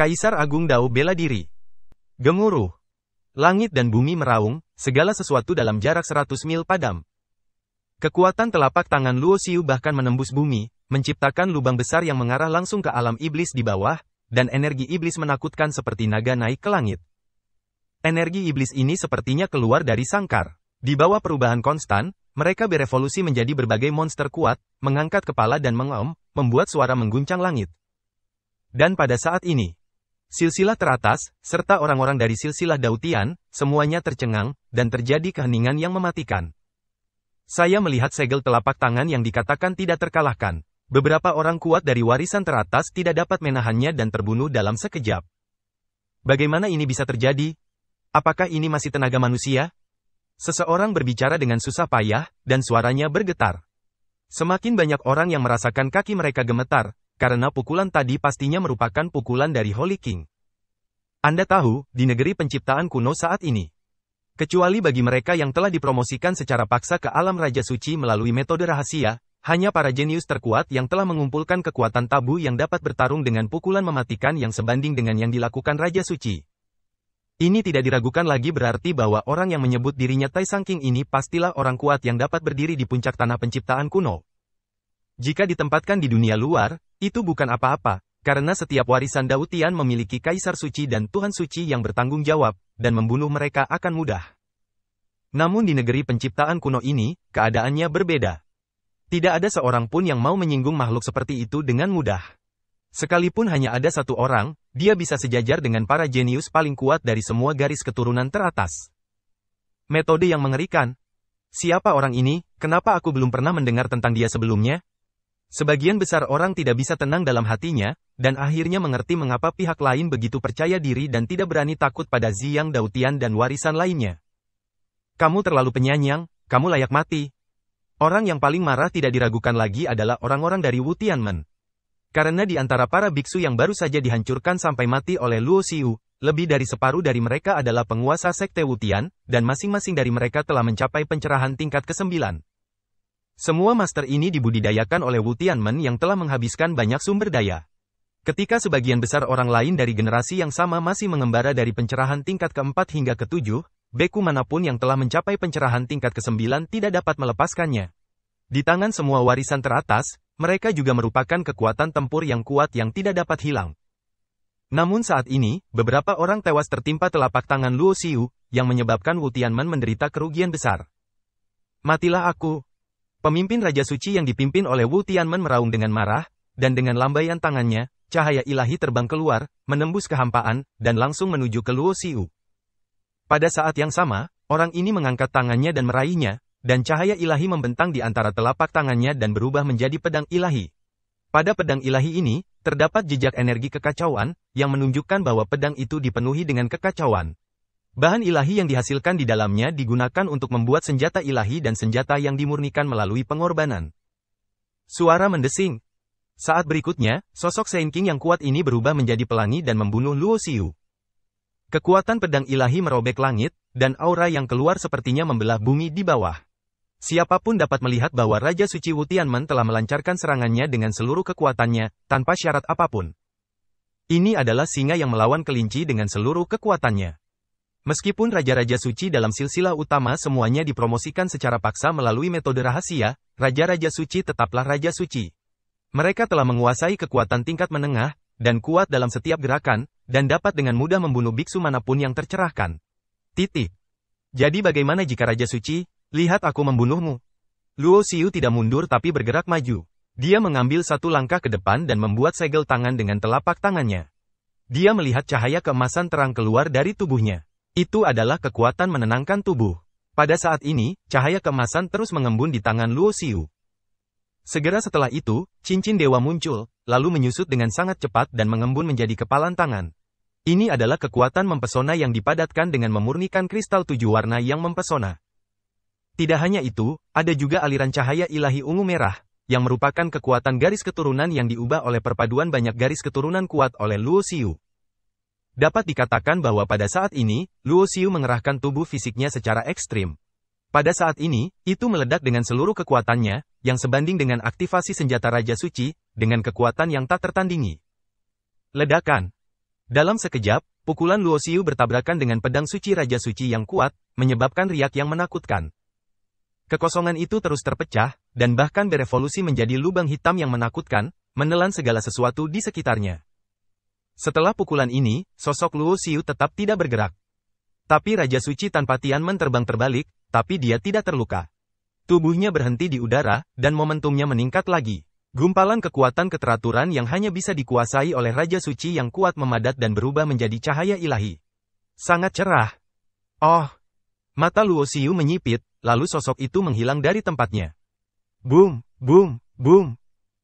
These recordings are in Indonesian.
Kaisar Agung Dao bela diri. Gemuruh. Langit dan bumi meraung, segala sesuatu dalam jarak 100 mil padam. Kekuatan telapak tangan Luo Xiu bahkan menembus bumi, menciptakan lubang besar yang mengarah langsung ke alam iblis di bawah, dan energi iblis menakutkan seperti naga naik ke langit. Energi iblis ini sepertinya keluar dari sangkar. Di bawah perubahan konstan, mereka berevolusi menjadi berbagai monster kuat, mengangkat kepala dan mengeom, membuat suara mengguncang langit. Dan pada saat ini, silsilah teratas, serta orang-orang dari silsilah Dautian, semuanya tercengang, dan terjadi keheningan yang mematikan. Saya melihat segel telapak tangan yang dikatakan tidak terkalahkan. Beberapa orang kuat dari warisan teratas tidak dapat menahannya dan terbunuh dalam sekejap. Bagaimana ini bisa terjadi? Apakah ini masih tenaga manusia? Seseorang berbicara dengan susah payah, dan suaranya bergetar. Semakin banyak orang yang merasakan kaki mereka gemetar, karena pukulan tadi pastinya merupakan pukulan dari Holy King. Anda tahu, di negeri penciptaan kuno saat ini. Kecuali bagi mereka yang telah dipromosikan secara paksa ke alam Raja Suci melalui metode rahasia, hanya para jenius terkuat yang telah mengumpulkan kekuatan tabu yang dapat bertarung dengan pukulan mematikan yang sebanding dengan yang dilakukan Raja Suci. Ini tidak diragukan lagi berarti bahwa orang yang menyebut dirinya Tai Sangking ini pastilah orang kuat yang dapat berdiri di puncak tanah penciptaan kuno. Jika ditempatkan di dunia luar, itu bukan apa-apa, karena setiap warisan Dautian memiliki Kaisar Suci dan Tuhan Suci yang bertanggung jawab, dan membunuh mereka akan mudah. Namun di negeri penciptaan kuno ini, keadaannya berbeda. Tidak ada seorang pun yang mau menyinggung makhluk seperti itu dengan mudah. Sekalipun hanya ada satu orang, dia bisa sejajar dengan para jenius paling kuat dari semua garis keturunan teratas. Metode yang mengerikan. Siapa orang ini? Kenapa aku belum pernah mendengar tentang dia sebelumnya? Sebagian besar orang tidak bisa tenang dalam hatinya, dan akhirnya mengerti mengapa pihak lain begitu percaya diri dan tidak berani takut pada Ziyang Dautian dan warisan lainnya. Kamu terlalu penyanyang, kamu layak mati. Orang yang paling marah tidak diragukan lagi adalah orang-orang dari Wu Tianmen. Karena di antara para biksu yang baru saja dihancurkan sampai mati oleh Luo Xiu, lebih dari separuh dari mereka adalah penguasa sekte Wu Tian, dan masing-masing dari mereka telah mencapai pencerahan tingkat ke-9. Semua master ini dibudidayakan oleh Wu Tianmen yang telah menghabiskan banyak sumber daya. Ketika sebagian besar orang lain dari generasi yang sama masih mengembara dari pencerahan tingkat ke-4 hingga ke-7, beku manapun yang telah mencapai pencerahan tingkat ke-9 tidak dapat melepaskannya. Di tangan semua warisan teratas, mereka juga merupakan kekuatan tempur yang kuat yang tidak dapat hilang. Namun saat ini, beberapa orang tewas tertimpa telapak tangan Luo Xiu, yang menyebabkan Wu Tianmen menderita kerugian besar. Matilah aku. Pemimpin Raja Suci yang dipimpin oleh Wu Tianmen meraung dengan marah, dan dengan lambaian tangannya, cahaya ilahi terbang keluar, menembus kehampaan, dan langsung menuju ke Luo Xiu. Pada saat yang sama, orang ini mengangkat tangannya dan meraihnya, dan cahaya ilahi membentang di antara telapak tangannya dan berubah menjadi pedang ilahi. Pada pedang ilahi ini, terdapat jejak energi kekacauan, yang menunjukkan bahwa pedang itu dipenuhi dengan kekacauan. Bahan ilahi yang dihasilkan di dalamnya digunakan untuk membuat senjata ilahi dan senjata yang dimurnikan melalui pengorbanan. Suara mendesing. Saat berikutnya, sosok Shen Qing yang kuat ini berubah menjadi pelangi dan membunuh Luo Xiu. Kekuatan pedang ilahi merobek langit, dan aura yang keluar sepertinya membelah bumi di bawah. Siapapun dapat melihat bahwa Raja Suci Wu Tianmen telah melancarkan serangannya dengan seluruh kekuatannya, tanpa syarat apapun. Ini adalah singa yang melawan kelinci dengan seluruh kekuatannya. Meskipun Raja-Raja Suci dalam silsilah utama semuanya dipromosikan secara paksa melalui metode rahasia, Raja-Raja Suci tetaplah Raja Suci. Mereka telah menguasai kekuatan tingkat menengah, dan kuat dalam setiap gerakan, dan dapat dengan mudah membunuh biksu manapun yang tercerahkan. Titik. Jadi bagaimana jika Raja Suci, lihat aku membunuhmu. Luo Xiu tidak mundur tapi bergerak maju. Dia mengambil satu langkah ke depan dan membuat segel tangan dengan telapak tangannya. Dia melihat cahaya keemasan terang keluar dari tubuhnya. Itu adalah kekuatan menenangkan tubuh. Pada saat ini, cahaya keemasan terus mengembun di tangan Luo Xiu. Segera setelah itu, cincin dewa muncul, lalu menyusut dengan sangat cepat dan mengembun menjadi kepalan tangan. Ini adalah kekuatan mempesona yang dipadatkan dengan memurnikan kristal 7 warna yang mempesona. Tidak hanya itu, ada juga aliran cahaya ilahi ungu merah, yang merupakan kekuatan garis keturunan yang diubah oleh perpaduan banyak garis keturunan kuat oleh Luo Xiu. Dapat dikatakan bahwa pada saat ini, Luo Xiu mengerahkan tubuh fisiknya secara ekstrim. Pada saat ini, itu meledak dengan seluruh kekuatannya, yang sebanding dengan aktivasi senjata Raja Suci, dengan kekuatan yang tak tertandingi. Ledakan. Dalam sekejap, pukulan Luo Xiu bertabrakan dengan pedang suci Raja Suci yang kuat, menyebabkan riak yang menakutkan. Kekosongan itu terus terpecah, dan bahkan berevolusi menjadi lubang hitam yang menakutkan, menelan segala sesuatu di sekitarnya. Setelah pukulan ini, sosok Luo Xiu tetap tidak bergerak. Tapi Raja Suci tanpa Tianmen terbang terbalik, tapi dia tidak terluka. Tubuhnya berhenti di udara, dan momentumnya meningkat lagi. Gumpalan kekuatan keteraturan yang hanya bisa dikuasai oleh Raja Suci yang kuat memadat dan berubah menjadi cahaya ilahi. Sangat cerah. Oh! Mata Luo Xiu menyipit, lalu sosok itu menghilang dari tempatnya. Boom! Boom! Boom!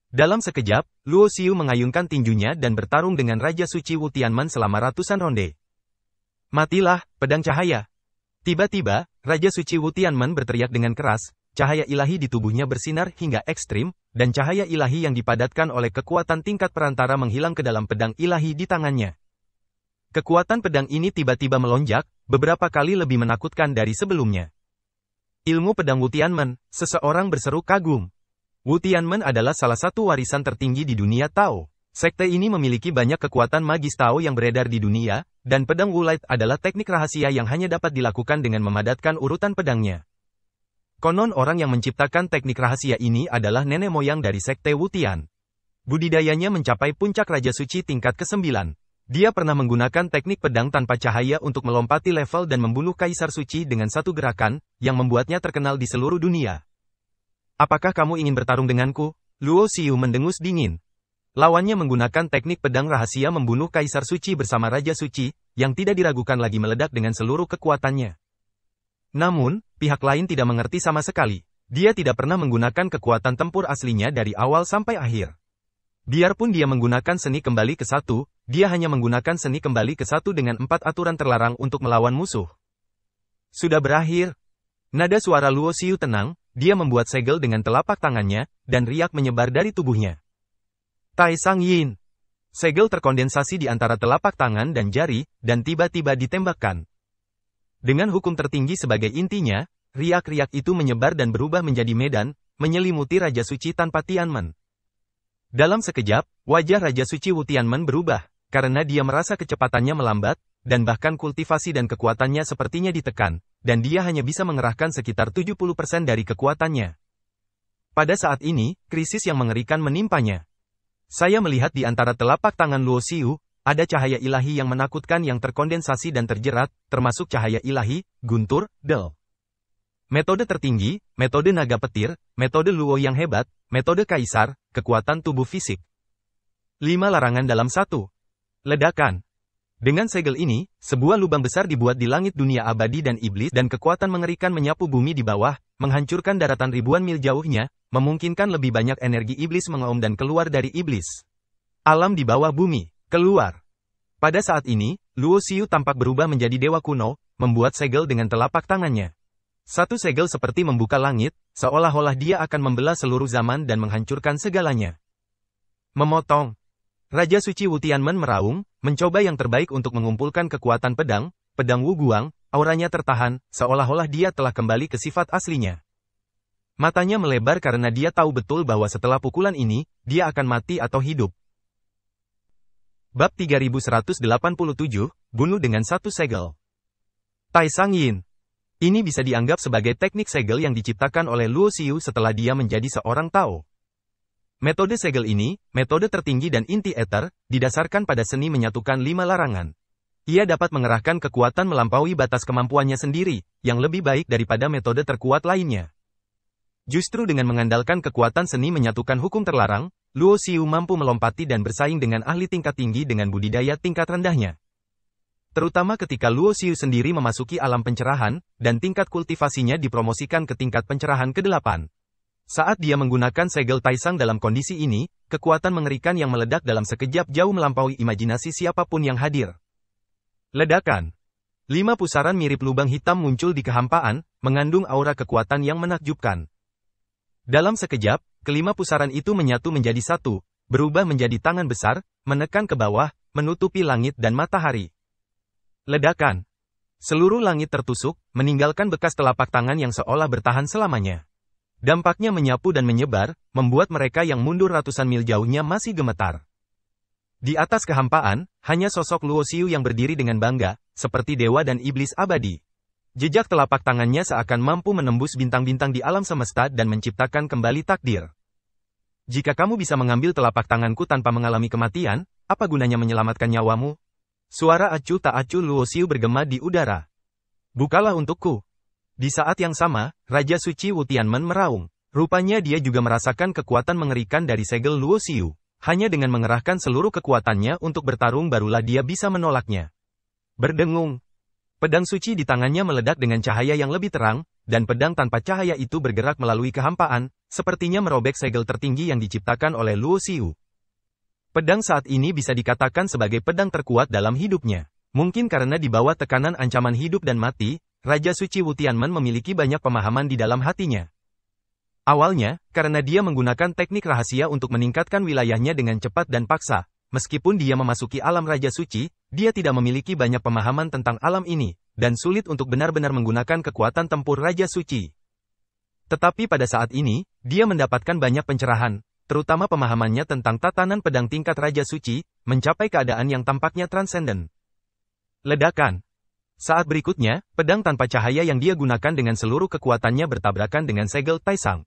Dalam sekejap, Luo Xiu mengayunkan tinjunya dan bertarung dengan Raja Suci Wu Tianmen selama ratusan ronde. Matilah, pedang cahaya! Tiba-tiba, Raja Suci Wu Tianmen berteriak dengan keras, cahaya ilahi di tubuhnya bersinar hingga ekstrim, dan cahaya ilahi yang dipadatkan oleh kekuatan tingkat perantara menghilang ke dalam pedang ilahi di tangannya. Kekuatan pedang ini tiba-tiba melonjak, beberapa kali lebih menakutkan dari sebelumnya. Ilmu pedang Wu Tianmen, seseorang berseru kagum. Wu Tianmen adalah salah satu warisan tertinggi di dunia Tao. Sekte ini memiliki banyak kekuatan magis Tao yang beredar di dunia, dan pedang Wu Light adalah teknik rahasia yang hanya dapat dilakukan dengan memadatkan urutan pedangnya. Konon orang yang menciptakan teknik rahasia ini adalah nenek moyang dari Sekte Wu Tian. Budidayanya mencapai puncak Raja Suci tingkat ke-9. Dia pernah menggunakan teknik pedang tanpa cahaya untuk melompati level dan membunuh Kaisar Suci dengan satu gerakan, yang membuatnya terkenal di seluruh dunia. Apakah kamu ingin bertarung denganku? Luo Xiu mendengus dingin. Lawannya menggunakan teknik pedang rahasia membunuh Kaisar Suci bersama Raja Suci, yang tidak diragukan lagi meledak dengan seluruh kekuatannya. Namun, pihak lain tidak mengerti sama sekali. Dia tidak pernah menggunakan kekuatan tempur aslinya dari awal sampai akhir. Biarpun dia menggunakan seni kembali ke satu, dia hanya menggunakan seni kembali ke satu dengan 4 aturan terlarang untuk melawan musuh. Sudah berakhir. Nada suara Luo Xiu tenang, dia membuat segel dengan telapak tangannya, dan riak menyebar dari tubuhnya. Tai Sang Yin. Segel terkondensasi di antara telapak tangan dan jari, dan tiba-tiba ditembakkan. Dengan hukum tertinggi sebagai intinya, riak-riak itu menyebar dan berubah menjadi medan, menyelimuti Raja Suci tanpa Tianmen. Dalam sekejap, wajah Raja Suci Wu Tianmen berubah, karena dia merasa kecepatannya melambat, dan bahkan kultivasi dan kekuatannya sepertinya ditekan, dan dia hanya bisa mengerahkan sekitar 70% dari kekuatannya. Pada saat ini, krisis yang mengerikan menimpanya. Saya melihat di antara telapak tangan Luo Xiu, ada cahaya ilahi yang menakutkan yang terkondensasi dan terjerat, termasuk cahaya ilahi, guntur, del. Metode tertinggi, metode naga petir, metode Luo yang hebat, metode kaisar, kekuatan tubuh fisik. 5 larangan dalam 1. Ledakan. Dengan segel ini, sebuah lubang besar dibuat di langit dunia abadi dan iblis dan kekuatan mengerikan menyapu bumi di bawah, menghancurkan daratan ribuan mil jauhnya, memungkinkan lebih banyak energi iblis mengaum dan keluar dari iblis. Alam di bawah bumi. Keluar. Pada saat ini, Luo Xiu tampak berubah menjadi dewa kuno, membuat segel dengan telapak tangannya. Satu segel seperti membuka langit, seolah-olah dia akan membelah seluruh zaman dan menghancurkan segalanya. Memotong. Raja Suci Wu Tianmen meraung, mencoba yang terbaik untuk mengumpulkan kekuatan pedang Wu Guang, auranya tertahan, seolah-olah dia telah kembali ke sifat aslinya. Matanya melebar karena dia tahu betul bahwa setelah pukulan ini, dia akan mati atau hidup. Bab 3187, bunuh dengan satu segel. Tai Sang Yin. Ini bisa dianggap sebagai teknik segel yang diciptakan oleh Luo Xiu setelah dia menjadi seorang Tao. Metode segel ini, metode tertinggi dan inti ether, didasarkan pada seni menyatukan 5 larangan. Ia dapat mengerahkan kekuatan melampaui batas kemampuannya sendiri, yang lebih baik daripada metode terkuat lainnya. Justru dengan mengandalkan kekuatan seni menyatukan hukum terlarang, Luo Xiu mampu melompati dan bersaing dengan ahli tingkat tinggi dengan budidaya tingkat rendahnya. Terutama ketika Luo Xiu sendiri memasuki alam pencerahan, dan tingkat kultivasinya dipromosikan ke tingkat pencerahan ke-8. Saat dia menggunakan segel Taisang dalam kondisi ini, kekuatan mengerikan yang meledak dalam sekejap jauh melampaui imajinasi siapapun yang hadir. Ledakan. 5 pusaran mirip lubang hitam muncul di kehampaan, mengandung aura kekuatan yang menakjubkan. Dalam sekejap, kelima pusaran itu menyatu menjadi satu, berubah menjadi tangan besar, menekan ke bawah, menutupi langit dan matahari. Ledakan. Seluruh langit tertusuk, meninggalkan bekas telapak tangan yang seolah bertahan selamanya. Dampaknya menyapu dan menyebar, membuat mereka yang mundur ratusan mil jauhnya masih gemetar. Di atas kehampaan, hanya sosok Luo Xiu yang berdiri dengan bangga, seperti dewa dan iblis abadi. Jejak telapak tangannya seakan mampu menembus bintang-bintang di alam semesta dan menciptakan kembali takdir. Jika kamu bisa mengambil telapak tanganku tanpa mengalami kematian, apa gunanya menyelamatkan nyawamu? Suara acuh tak acuh Luo Xiu bergema di udara. Bukalah untukku. Di saat yang sama, Raja Suci Wu Tianmen meraung. Rupanya dia juga merasakan kekuatan mengerikan dari segel Luo Xiu. Hanya dengan mengerahkan seluruh kekuatannya untuk bertarung barulah dia bisa menolaknya. Berdengung. Pedang suci di tangannya meledak dengan cahaya yang lebih terang, dan pedang tanpa cahaya itu bergerak melalui kehampaan, sepertinya merobek segel tertinggi yang diciptakan oleh Luo Xiu. Pedang saat ini bisa dikatakan sebagai pedang terkuat dalam hidupnya. Mungkin karena di bawah tekanan ancaman hidup dan mati, Raja Suci Wu Tianmen memiliki banyak pemahaman di dalam hatinya. Awalnya, karena dia menggunakan teknik rahasia untuk meningkatkan wilayahnya dengan cepat dan paksa, meskipun dia memasuki alam Raja Suci, dia tidak memiliki banyak pemahaman tentang alam ini, dan sulit untuk benar-benar menggunakan kekuatan tempur Raja Suci. Tetapi pada saat ini, dia mendapatkan banyak pencerahan, terutama pemahamannya tentang tatanan pedang tingkat Raja Suci, mencapai keadaan yang tampaknya transenden. Ledakan. Saat berikutnya, pedang tanpa cahaya yang dia gunakan dengan seluruh kekuatannya bertabrakan dengan segel Taisang.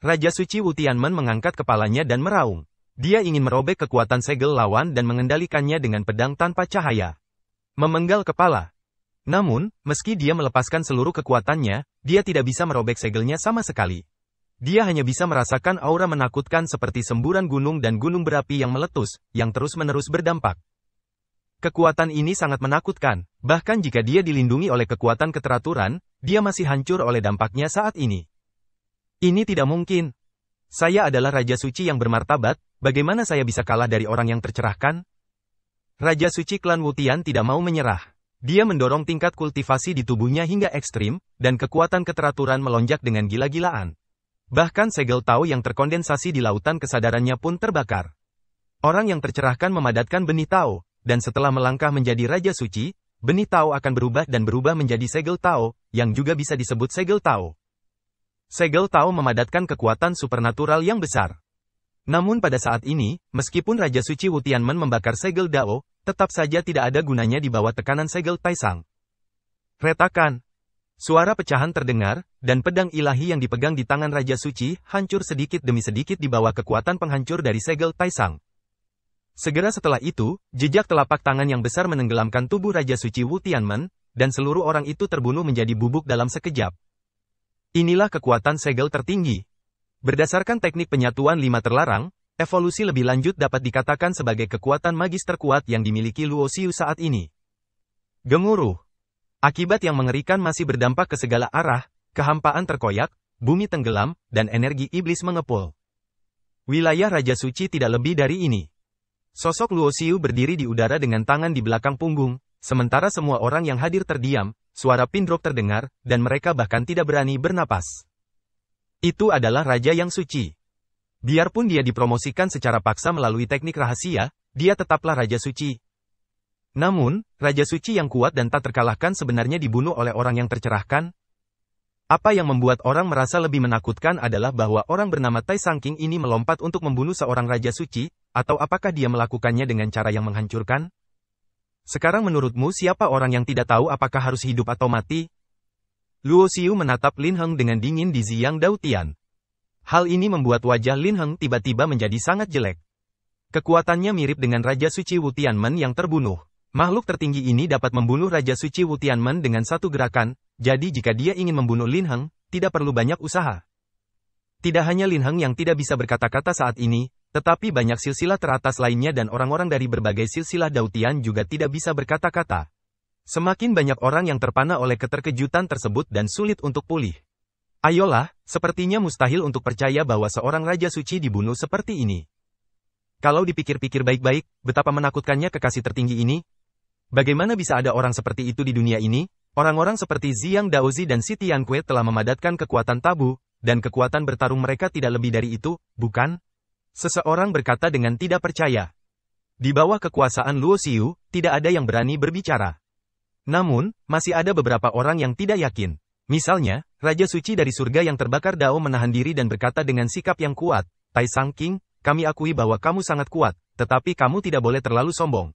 Raja Suci Wu Tianmen mengangkat kepalanya dan meraung. Dia ingin merobek kekuatan segel lawan dan mengendalikannya dengan pedang tanpa cahaya. Memenggal kepala. Namun, meski dia melepaskan seluruh kekuatannya, dia tidak bisa merobek segelnya sama sekali. Dia hanya bisa merasakan aura menakutkan seperti semburan gunung dan gunung berapi yang meletus, yang terus-menerus berdampak. Kekuatan ini sangat menakutkan, bahkan jika dia dilindungi oleh kekuatan keteraturan, dia masih hancur oleh dampaknya saat ini. Ini tidak mungkin. Saya adalah Raja Suci yang bermartabat, bagaimana saya bisa kalah dari orang yang tercerahkan? Raja Suci klan Wu Tian tidak mau menyerah. Dia mendorong tingkat kultivasi di tubuhnya hingga ekstrim, dan kekuatan keteraturan melonjak dengan gila-gilaan. Bahkan segel Tao yang terkondensasi di lautan kesadarannya pun terbakar. Orang yang tercerahkan memadatkan benih Tao, dan setelah melangkah menjadi Raja Suci, benih Tao akan berubah dan berubah menjadi segel Tao, yang juga bisa disebut segel Tao. Segel Tao memadatkan kekuatan supernatural yang besar. Namun pada saat ini, meskipun Raja Suci Wu Tianmen membakar segel Dao, tetap saja tidak ada gunanya di bawah tekanan segel Taisang. Retakan. Suara pecahan terdengar, dan pedang ilahi yang dipegang di tangan Raja Suci hancur sedikit demi sedikit di bawah kekuatan penghancur dari segel Taisang. Segera setelah itu, jejak telapak tangan yang besar menenggelamkan tubuh Raja Suci Wu Tianmen, dan seluruh orang itu terbunuh menjadi bubuk dalam sekejap. Inilah kekuatan segel tertinggi. Berdasarkan teknik penyatuan 5 terlarang, evolusi lebih lanjut dapat dikatakan sebagai kekuatan magis terkuat yang dimiliki Luo Xiu saat ini. Gemuruh. Akibat yang mengerikan masih berdampak ke segala arah, kehampaan terkoyak, bumi tenggelam, dan energi iblis mengepul. Wilayah Raja Suci tidak lebih dari ini. Sosok Luo Xiu berdiri di udara dengan tangan di belakang punggung, sementara semua orang yang hadir terdiam, suara pin drop terdengar, dan mereka bahkan tidak berani bernapas. Itu adalah Raja yang Suci. Biarpun dia dipromosikan secara paksa melalui teknik rahasia, dia tetaplah Raja Suci. Namun, Raja Suci yang kuat dan tak terkalahkan sebenarnya dibunuh oleh orang yang tercerahkan. Apa yang membuat orang merasa lebih menakutkan adalah bahwa orang bernama Tai Sangking ini melompat untuk membunuh seorang Raja Suci, atau apakah dia melakukannya dengan cara yang menghancurkan? Sekarang menurutmu siapa orang yang tidak tahu apakah harus hidup atau mati? Luo Xiu menatap Lin Heng dengan dingin di Ziyang Daotian. Hal ini membuat wajah Lin Heng tiba-tiba menjadi sangat jelek. Kekuatannya mirip dengan Raja Suci Wu Tianmen yang terbunuh. Makhluk tertinggi ini dapat membunuh Raja Suci Wu Tianmen dengan satu gerakan, jadi jika dia ingin membunuh Lin Heng, tidak perlu banyak usaha. Tidak hanya Lin Heng yang tidak bisa berkata-kata saat ini, tetapi banyak silsilah teratas lainnya dan orang-orang dari berbagai silsilah Daotian juga tidak bisa berkata-kata. Semakin banyak orang yang terpana oleh keterkejutan tersebut dan sulit untuk pulih. Ayolah, sepertinya mustahil untuk percaya bahwa seorang Raja Suci dibunuh seperti ini. Kalau dipikir-pikir baik-baik, betapa menakutkannya kekasih tertinggi ini. Bagaimana bisa ada orang seperti itu di dunia ini? Orang-orang seperti Ziyang Daozi dan Si Tianque telah memadatkan kekuatan tabu, dan kekuatan bertarung mereka tidak lebih dari itu, bukan? Seseorang berkata dengan tidak percaya. Di bawah kekuasaan Luo Xiu, tidak ada yang berani berbicara. Namun, masih ada beberapa orang yang tidak yakin. Misalnya, Raja Suci dari surga yang terbakar Dao menahan diri dan berkata dengan sikap yang kuat, Tai Sangking, kami akui bahwa kamu sangat kuat, tetapi kamu tidak boleh terlalu sombong.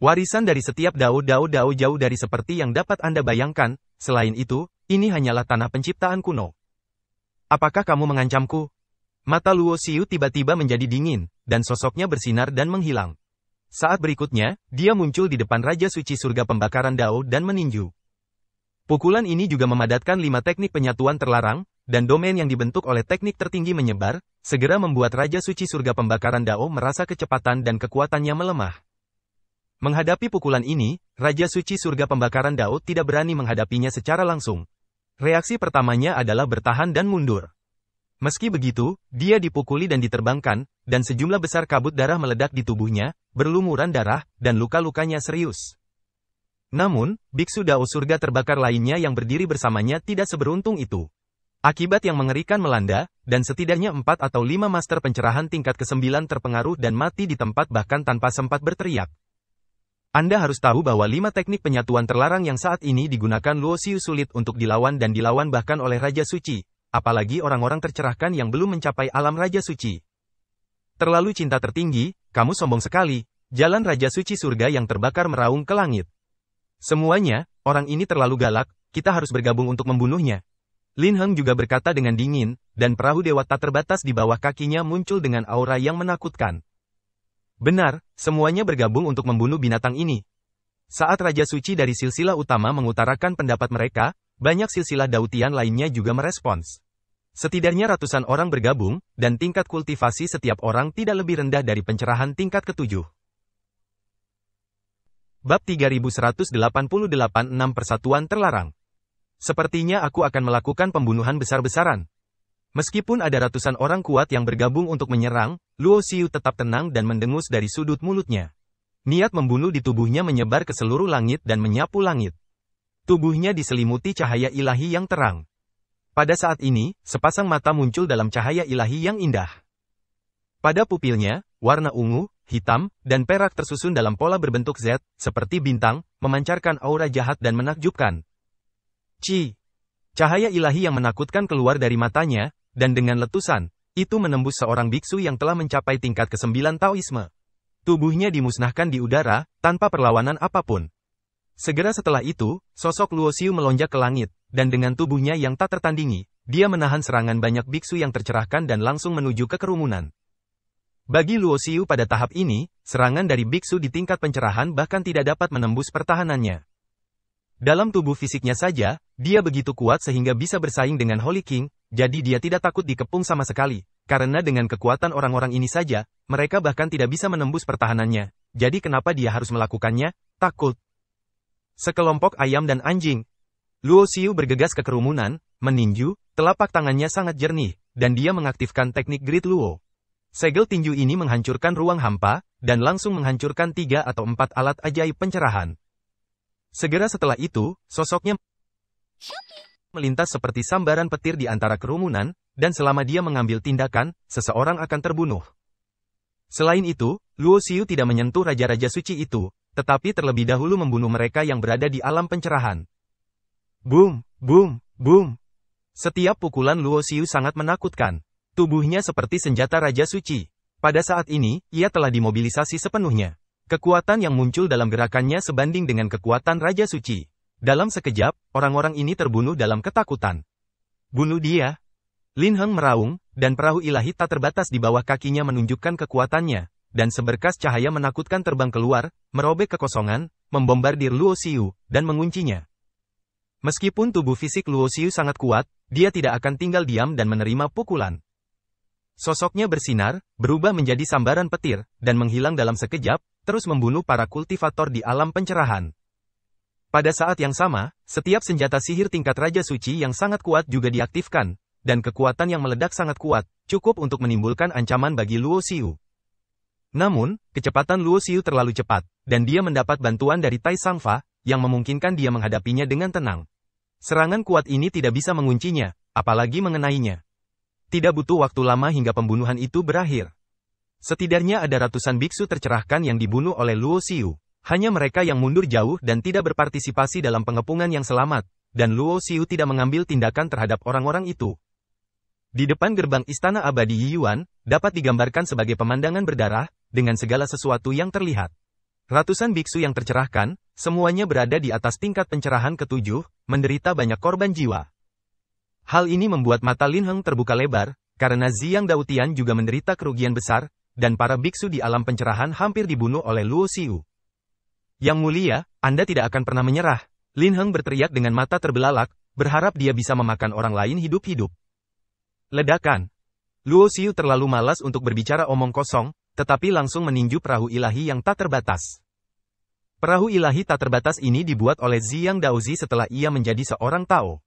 Warisan dari setiap Dao jauh dari seperti yang dapat Anda bayangkan, selain itu, ini hanyalah tanah penciptaan kuno. Apakah kamu mengancamku? Mata Luo Xiu tiba-tiba menjadi dingin, dan sosoknya bersinar dan menghilang. Saat berikutnya, dia muncul di depan Raja Suci Surga Pembakaran Dao dan meninju. Pukulan ini juga memadatkan 5 teknik penyatuan terlarang, dan domain yang dibentuk oleh teknik tertinggi menyebar, segera membuat Raja Suci Surga Pembakaran Dao merasa kecepatan dan kekuatannya melemah. Menghadapi pukulan ini, Raja Suci Surga Pembakaran Dao tidak berani menghadapinya secara langsung. Reaksi pertamanya adalah bertahan dan mundur. Meski begitu, dia dipukuli dan diterbangkan, dan sejumlah besar kabut darah meledak di tubuhnya, berlumuran darah, dan luka-lukanya serius. Namun, biksu Dao surga terbakar lainnya yang berdiri bersamanya tidak seberuntung itu. Akibat yang mengerikan melanda, dan setidaknya 4 atau 5 master pencerahan tingkat ke-9 terpengaruh dan mati di tempat bahkan tanpa sempat berteriak. Anda harus tahu bahwa 5 teknik penyatuan terlarang yang saat ini digunakan Luo Xiu sulit untuk dilawan dan dilawan bahkan oleh Raja Suci, apalagi orang-orang tercerahkan yang belum mencapai alam Raja Suci. Terlalu cinta tertinggi, kamu sombong sekali, jalan Raja Suci surga yang terbakar meraung ke langit. Semuanya, orang ini terlalu galak, kita harus bergabung untuk membunuhnya. Lin Heng juga berkata dengan dingin, dan perahu dewa tak terbatas di bawah kakinya muncul dengan aura yang menakutkan. Benar, semuanya bergabung untuk membunuh binatang ini. Saat Raja Suci dari silsilah utama mengutarakan pendapat mereka, banyak silsilah Dautian lainnya juga merespons. Setidaknya ratusan orang bergabung, dan tingkat kultivasi setiap orang tidak lebih rendah dari pencerahan tingkat ke-7. Bab 3188 6 Persatuan Terlarang. Sepertinya aku akan melakukan pembunuhan besar-besaran. Meskipun ada ratusan orang kuat yang bergabung untuk menyerang, Luo Xiu tetap tenang dan mendengus dari sudut mulutnya. Niat membunuh di tubuhnya menyebar ke seluruh langit dan menyapu langit. Tubuhnya diselimuti cahaya ilahi yang terang. Pada saat ini, sepasang mata muncul dalam cahaya ilahi yang indah. Pada pupilnya, warna ungu, hitam, dan perak tersusun dalam pola berbentuk Z, seperti bintang, memancarkan aura jahat dan menakjubkan. Cahaya ilahi yang menakutkan keluar dari matanya, dan dengan letusan, itu menembus seorang biksu yang telah mencapai tingkat ke-9 Taoisme. Tubuhnya dimusnahkan di udara, tanpa perlawanan apapun. Segera setelah itu, sosok Luo Xiu melonjak ke langit, dan dengan tubuhnya yang tak tertandingi, dia menahan serangan banyak biksu yang tercerahkan dan langsung menuju ke kerumunan. Bagi Luo Xiu pada tahap ini, serangan dari biksu di tingkat pencerahan bahkan tidak dapat menembus pertahanannya. Dalam tubuh fisiknya saja, dia begitu kuat sehingga bisa bersaing dengan Holy King, jadi dia tidak takut dikepung sama sekali, karena dengan kekuatan orang-orang ini saja, mereka bahkan tidak bisa menembus pertahanannya. Jadi kenapa dia harus melakukannya? Takut. Sekelompok ayam dan anjing. Luo Xiu bergegas ke kerumunan, meninju, telapak tangannya sangat jernih, dan dia mengaktifkan teknik Great Luo. Segel tinju ini menghancurkan ruang hampa, dan langsung menghancurkan 3 atau 4 alat ajaib pencerahan. Segera setelah itu, sosoknya melintas seperti sambaran petir di antara kerumunan, dan selama dia mengambil tindakan, seseorang akan terbunuh. Selain itu, Luo Xiu tidak menyentuh raja-raja suci itu, tetapi terlebih dahulu membunuh mereka yang berada di alam pencerahan. Boom, boom, boom. Setiap pukulan Luo Xiu sangat menakutkan. Tubuhnya seperti senjata raja suci. Pada saat ini, ia telah dimobilisasi sepenuhnya. Kekuatan yang muncul dalam gerakannya sebanding dengan kekuatan Raja Suci. Dalam sekejap, orang-orang ini terbunuh dalam ketakutan. Bunuh dia. Lin Heng meraung, dan perahu ilahi tak terbatas di bawah kakinya menunjukkan kekuatannya, dan seberkas cahaya menakutkan terbang keluar, merobek kekosongan, membombardir Luo Xiu, dan menguncinya. Meskipun tubuh fisik Luo Xiu sangat kuat, dia tidak akan tinggal diam dan menerima pukulan. Sosoknya bersinar, berubah menjadi sambaran petir, dan menghilang dalam sekejap, terus membunuh para kultivator di alam pencerahan. Pada saat yang sama, setiap senjata sihir tingkat Raja Suci yang sangat kuat juga diaktifkan, dan kekuatan yang meledak sangat kuat, cukup untuk menimbulkan ancaman bagi Luo Xiu. Namun, kecepatan Luo Xiu terlalu cepat, dan dia mendapat bantuan dari Tai Sangfa, yang memungkinkan dia menghadapinya dengan tenang. Serangan kuat ini tidak bisa menguncinya, apalagi mengenainya. Tidak butuh waktu lama hingga pembunuhan itu berakhir. Setidaknya ada ratusan biksu tercerahkan yang dibunuh oleh Luo Xiu. Hanya mereka yang mundur jauh dan tidak berpartisipasi dalam pengepungan yang selamat, dan Luo Xiu tidak mengambil tindakan terhadap orang-orang itu. Di depan gerbang Istana Abadi Yiyuan, dapat digambarkan sebagai pemandangan berdarah, dengan segala sesuatu yang terlihat. Ratusan biksu yang tercerahkan, semuanya berada di atas tingkat pencerahan ketujuh, menderita banyak korban jiwa. Hal ini membuat mata Lin Heng terbuka lebar, karena Ziyang Daotian juga menderita kerugian besar, dan para biksu di alam pencerahan hampir dibunuh oleh Luo Xiu. Yang mulia, Anda tidak akan pernah menyerah. Lin Heng berteriak dengan mata terbelalak, berharap dia bisa memakan orang lain hidup-hidup. Ledakan. Luo Xiu terlalu malas untuk berbicara omong kosong, tetapi langsung meninju perahu ilahi yang tak terbatas. Perahu ilahi tak terbatas ini dibuat oleh Ziyang Daozi setelah ia menjadi seorang Tao.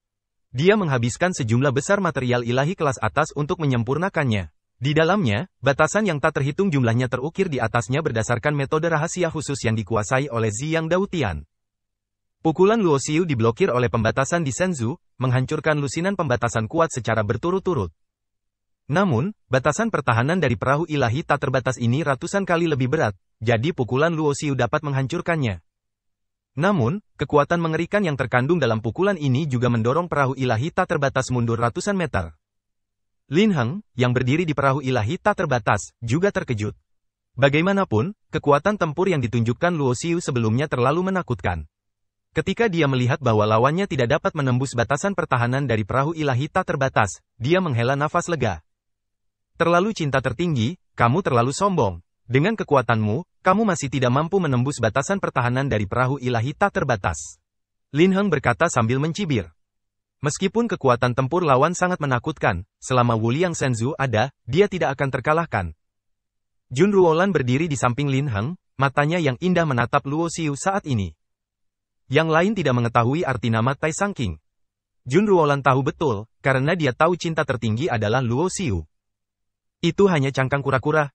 Dia menghabiskan sejumlah besar material ilahi kelas atas untuk menyempurnakannya. Di dalamnya, batasan yang tak terhitung jumlahnya terukir di atasnya berdasarkan metode rahasia khusus yang dikuasai oleh Ziyang Daotian. Pukulan Luo Xiu diblokir oleh pembatasan di Shenzhou, menghancurkan lusinan pembatasan kuat secara berturut-turut. Namun, batasan pertahanan dari perahu ilahi tak terbatas ini ratusan kali lebih berat, jadi pukulan Luo Xiu dapat menghancurkannya. Namun, kekuatan mengerikan yang terkandung dalam pukulan ini juga mendorong perahu ilahi tak terbatas mundur ratusan meter. Lin Heng, yang berdiri di perahu ilahi tak terbatas, juga terkejut. Bagaimanapun, kekuatan tempur yang ditunjukkan Luo Xiu sebelumnya terlalu menakutkan. Ketika dia melihat bahwa lawannya tidak dapat menembus batasan pertahanan dari perahu ilahi tak terbatas, dia menghela nafas lega. Terlalu cinta tertinggi, kamu terlalu sombong. Dengan kekuatanmu, kamu masih tidak mampu menembus batasan pertahanan dari perahu ilahi tak terbatas. Lin Heng berkata sambil mencibir. Meskipun kekuatan tempur lawan sangat menakutkan, selama Wu Liang Shenzhou ada, dia tidak akan terkalahkan. Jun Ruolan berdiri di samping Lin Heng, matanya yang indah menatap Luo Xiu saat ini. Yang lain tidak mengetahui arti nama Tai Sang King. Jun Ruolan tahu betul, karena dia tahu cinta tertinggi adalah Luo Xiu. Itu hanya cangkang kura-kura.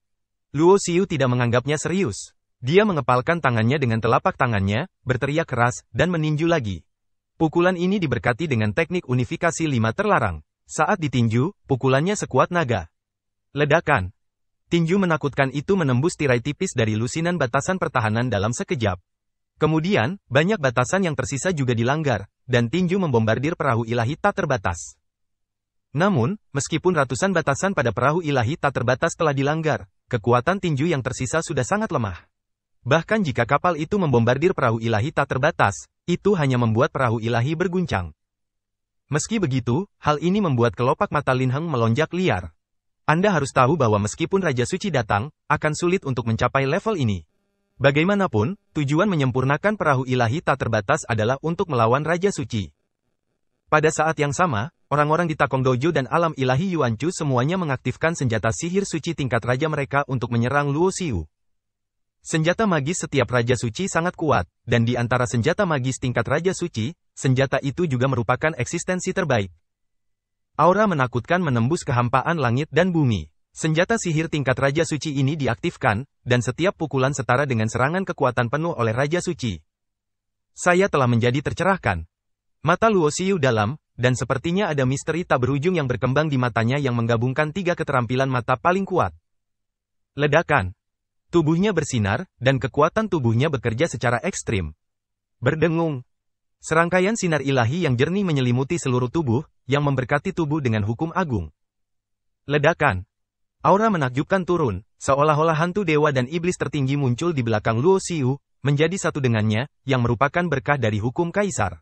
Luo Xiu tidak menganggapnya serius. Dia mengepalkan tangannya dengan telapak tangannya, berteriak keras, dan meninju lagi. Pukulan ini diberkati dengan teknik unifikasi 5 terlarang. Saat ditinju, pukulannya sekuat naga. Ledakan. Tinju menakutkan itu menembus tirai tipis dari lusinan batasan pertahanan dalam sekejap. Kemudian, banyak batasan yang tersisa juga dilanggar, dan tinju membombardir perahu ilahi tak terbatas. Namun, meskipun ratusan batasan pada perahu ilahi tak terbatas telah dilanggar, kekuatan tinju yang tersisa sudah sangat lemah. Bahkan jika kapal itu membombardir perahu ilahi tak terbatas, itu hanya membuat perahu ilahi berguncang. Meski begitu, hal ini membuat kelopak mata Lin Heng melonjak liar. Anda harus tahu bahwa meskipun Raja Suci datang, akan sulit untuk mencapai level ini. Bagaimanapun, tujuan menyempurnakan perahu ilahi tak terbatas adalah untuk melawan Raja Suci. Pada saat yang sama, orang-orang di Takong Dojo dan alam ilahi Yuanchu semuanya mengaktifkan senjata sihir suci tingkat raja mereka untuk menyerang Luo Xiu. Senjata magis setiap Raja Suci sangat kuat, dan di antara senjata magis tingkat Raja Suci, senjata itu juga merupakan eksistensi terbaik. Aura menakutkan menembus kehampaan langit dan bumi. Senjata sihir tingkat Raja Suci ini diaktifkan, dan setiap pukulan setara dengan serangan kekuatan penuh oleh Raja Suci. Saya telah menjadi tercerahkan. Mata Luo Xiu dalam, dan sepertinya ada misteri tak berujung yang berkembang di matanya yang menggabungkan 3 keterampilan mata paling kuat. Ledakan. Tubuhnya bersinar, dan kekuatan tubuhnya bekerja secara ekstrim. Berdengung. Serangkaian sinar ilahi yang jernih menyelimuti seluruh tubuh, yang memberkati tubuh dengan hukum agung. Ledakan. Aura menakjubkan turun, seolah-olah hantu dewa dan iblis tertinggi muncul di belakang Luo Xiu, menjadi satu dengannya, yang merupakan berkah dari hukum kaisar.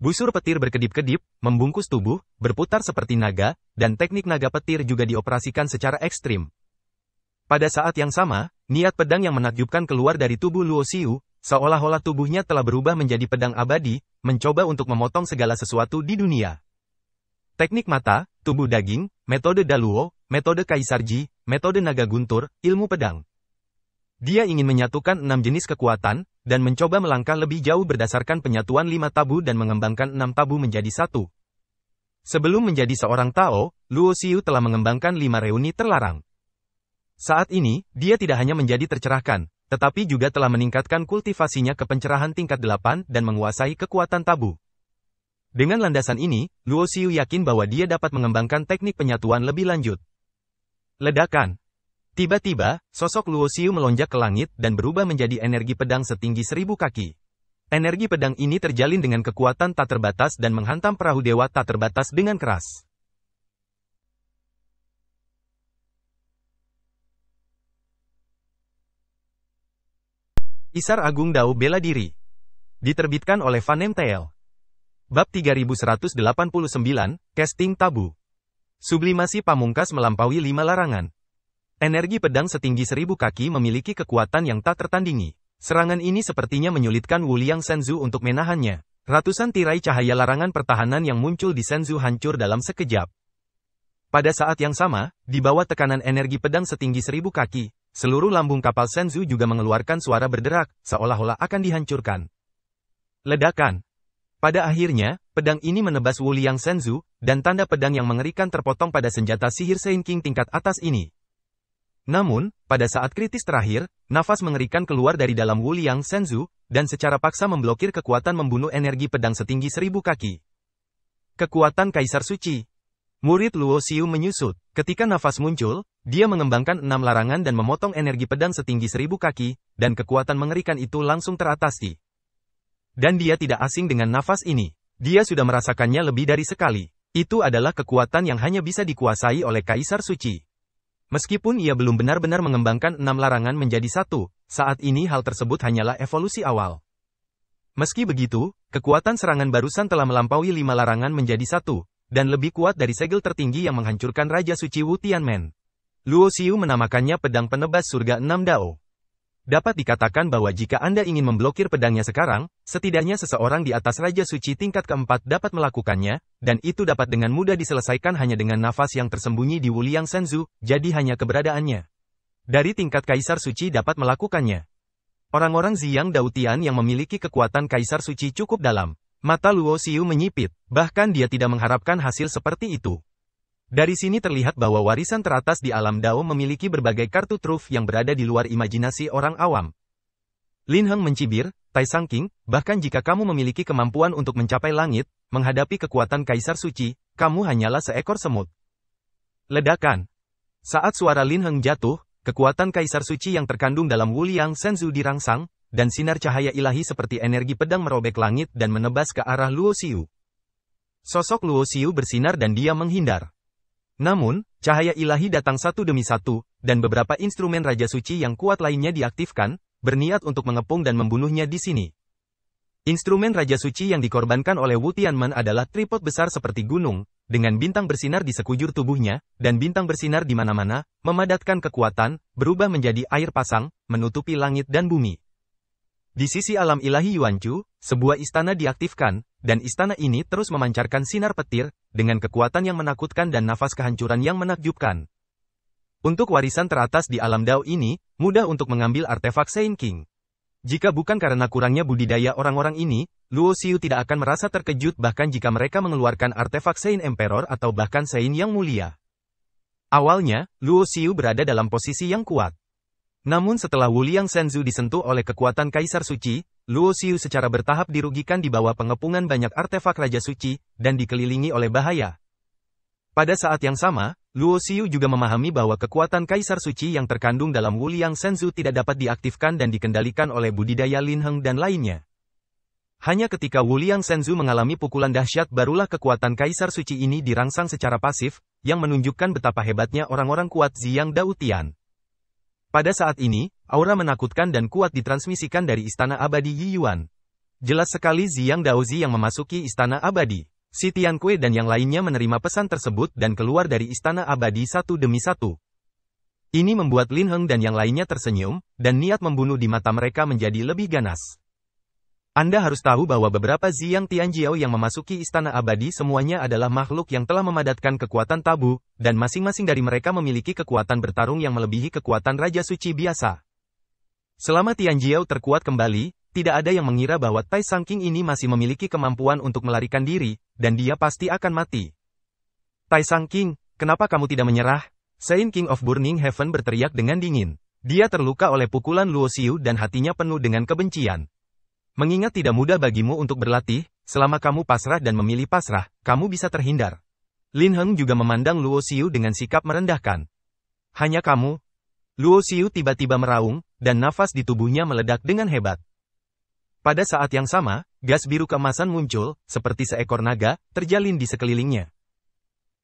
Busur petir berkedip-kedip, membungkus tubuh, berputar seperti naga, dan teknik naga petir juga dioperasikan secara ekstrim. Pada saat yang sama, niat pedang yang menakjubkan keluar dari tubuh Luo Xiu, seolah-olah tubuhnya telah berubah menjadi pedang abadi, mencoba untuk memotong segala sesuatu di dunia. Teknik mata, tubuh daging, metode Daluo, metode Kaisar Ji, metode naga guntur, ilmu pedang. Dia ingin menyatukan 6 jenis kekuatan, dan mencoba melangkah lebih jauh berdasarkan penyatuan 5 tabu dan mengembangkan 6 tabu menjadi satu. Sebelum menjadi seorang Tao, Luo Xiu telah mengembangkan 5 reuni terlarang. Saat ini, dia tidak hanya menjadi tercerahkan, tetapi juga telah meningkatkan kultivasinya ke pencerahan tingkat 8 dan menguasai kekuatan tabu. Dengan landasan ini, Luo Xiu yakin bahwa dia dapat mengembangkan teknik penyatuan lebih lanjut. Ledakan. Tiba-tiba, sosok Luo Xiu melonjak ke langit dan berubah menjadi energi pedang setinggi 1000 kaki. Energi pedang ini terjalin dengan kekuatan tak terbatas dan menghantam perahu dewa tak terbatas dengan keras. Isar Agung Dao Bela Diri. Diterbitkan oleh Vanem TL. Bab 3189, Casting Tabu. Sublimasi pamungkas melampaui 5 larangan. Energi pedang setinggi 1000 kaki memiliki kekuatan yang tak tertandingi. Serangan ini sepertinya menyulitkan Wu Liang Shenzhou untuk menahannya. Ratusan tirai cahaya larangan pertahanan yang muncul di Shenzhou hancur dalam sekejap. Pada saat yang sama, di bawah tekanan energi pedang setinggi 1000 kaki, seluruh lambung kapal Shenzhou juga mengeluarkan suara berderak, seolah-olah akan dihancurkan. Ledakan. Pada akhirnya, pedang ini menebas Wu Liang Shenzhou, dan tanda pedang yang mengerikan terpotong pada senjata sihir Sein King tingkat atas ini. Namun, pada saat kritis terakhir, nafas mengerikan keluar dari dalam Wu Liang Shenzhou, dan secara paksa memblokir kekuatan membunuh energi pedang setinggi 1000 kaki. Kekuatan Kaisar Suci. Murid Luo Xiu menyusut. Ketika nafas muncul, dia mengembangkan 6 larangan dan memotong energi pedang setinggi 1000 kaki, dan kekuatan mengerikan itu langsung teratasi. Dan dia tidak asing dengan nafas ini. Dia sudah merasakannya lebih dari sekali. Itu adalah kekuatan yang hanya bisa dikuasai oleh Kaisar Suci. Meskipun ia belum benar-benar mengembangkan 6 larangan menjadi satu, saat ini hal tersebut hanyalah evolusi awal. Meski begitu, kekuatan serangan barusan telah melampaui 5 larangan menjadi satu, dan lebih kuat dari segel tertinggi yang menghancurkan Raja Suci Wu Tianmen. Luo Xiu menamakannya pedang penebas surga 6 Dao. Dapat dikatakan bahwa jika Anda ingin memblokir pedangnya sekarang, setidaknya seseorang di atas Raja Suci tingkat keempat dapat melakukannya, dan itu dapat dengan mudah diselesaikan hanya dengan nafas yang tersembunyi di Wu Liang Shenzhou, jadi hanya keberadaannya. Dari tingkat Kaisar Suci dapat melakukannya. Orang-orang Ziyang Dautian yang memiliki kekuatan Kaisar Suci cukup dalam. Mata Luo Xiu menyipit, bahkan dia tidak mengharapkan hasil seperti itu. Dari sini terlihat bahwa warisan teratas di alam Dao memiliki berbagai kartu truf yang berada di luar imajinasi orang awam. Lin Heng mencibir, Tai Sang King, bahkan jika kamu memiliki kemampuan untuk mencapai langit, menghadapi kekuatan Kaisar Suci, kamu hanyalah seekor semut. Ledakan. Saat suara Lin Heng jatuh, kekuatan Kaisar Suci yang terkandung dalam Wu Liang Shenzhou dirangsang, dan sinar cahaya ilahi seperti energi pedang merobek langit dan menebas ke arah Luo Xiu. Sosok Luo Xiu bersinar dan dia menghindar. Namun, cahaya ilahi datang satu demi satu, dan beberapa instrumen Raja Suci yang kuat lainnya diaktifkan, berniat untuk mengepung dan membunuhnya di sini. Instrumen Raja Suci yang dikorbankan oleh Wu Tianmen adalah tripod besar seperti gunung, dengan bintang bersinar di sekujur tubuhnya, dan bintang bersinar di mana-mana, memadatkan kekuatan, berubah menjadi air pasang, menutupi langit dan bumi. Di sisi alam ilahi Yuanchu, sebuah istana diaktifkan, dan istana ini terus memancarkan sinar petir, dengan kekuatan yang menakutkan dan nafas kehancuran yang menakjubkan. Untuk warisan teratas di alam Dao ini, mudah untuk mengambil artefak Sein King. Jika bukan karena kurangnya budidaya orang-orang ini, Luo Xiu tidak akan merasa terkejut bahkan jika mereka mengeluarkan artefak Sein Emperor atau bahkan Sein yang mulia. Awalnya, Luo Xiu berada dalam posisi yang kuat. Namun setelah Wu Liang Shenzhou disentuh oleh kekuatan Kaisar Suci, Luo Xiu secara bertahap dirugikan di bawah pengepungan banyak artefak Raja Suci, dan dikelilingi oleh bahaya. Pada saat yang sama, Luo Xiu juga memahami bahwa kekuatan Kaisar Suci yang terkandung dalam Wu Liang Shenzhou tidak dapat diaktifkan dan dikendalikan oleh budidaya Lin Heng dan lainnya. Hanya ketika Wu Liang Shenzhou mengalami pukulan dahsyat barulah kekuatan Kaisar Suci ini dirangsang secara pasif, yang menunjukkan betapa hebatnya orang-orang kuat Ziyang Dautian. Pada saat ini, aura menakutkan dan kuat ditransmisikan dari Istana Abadi Yi Yuan. Jelas sekali Ziyang Daozi yang memasuki Istana Abadi. Si Tiankui dan yang lainnya menerima pesan tersebut dan keluar dari Istana Abadi satu demi satu. Ini membuat Lin Heng dan yang lainnya tersenyum, dan niat membunuh di mata mereka menjadi lebih ganas. Anda harus tahu bahwa beberapa Ziyang Tianjiao yang memasuki Istana Abadi semuanya adalah makhluk yang telah memadatkan kekuatan tabu, dan masing-masing dari mereka memiliki kekuatan bertarung yang melebihi kekuatan Raja Suci biasa. Selama Tianjiao terkuat kembali, tidak ada yang mengira bahwa Tai Sang King ini masih memiliki kemampuan untuk melarikan diri, dan dia pasti akan mati. Tai Sang King, kenapa kamu tidak menyerah? Sein King of Burning Heaven berteriak dengan dingin. Dia terluka oleh pukulan Luo Xiu dan hatinya penuh dengan kebencian. Mengingat tidak mudah bagimu untuk berlatih, selama kamu pasrah dan memilih pasrah, kamu bisa terhindar. Lin Heng juga memandang Luo Xiu dengan sikap merendahkan. Hanya kamu? Luo Xiu tiba-tiba meraung, dan nafas di tubuhnya meledak dengan hebat. Pada saat yang sama, gas biru keemasan muncul, seperti seekor naga, terjalin di sekelilingnya.